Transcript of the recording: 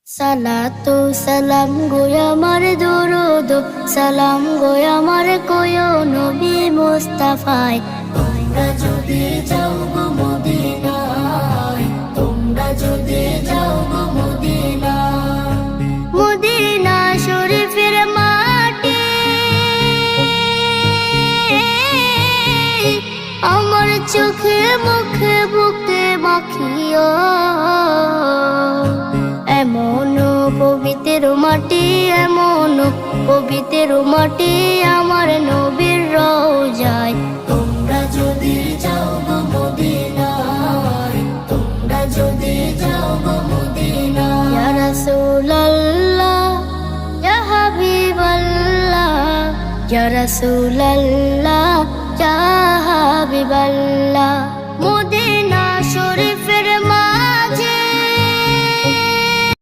সালাতু সালাম গো আমার দরুদ সালাম গো আমার কোয় নবী মুস্তাফায়। তোমরা যদি যাও গো মদিনায়, তোমরা যদি যাও গো মদিনায়, মদিনা শরীফের মাটি আমার চোখে মুখে বুকে মাখিও। এমন পবিত্র মাটি, এমন পবিত্র মাটি আমার নবীর রওজায়। তোমরা যদি যাও গো মদিনায়, তোমরা যদি যাও গো মদিনায়। ইয়া রাসূলুল্লাহ ইয়া হাবিবাল্লাহ, ইয়া রাসূলুল্লাহ ইয়া হাবিবাল্লাহ।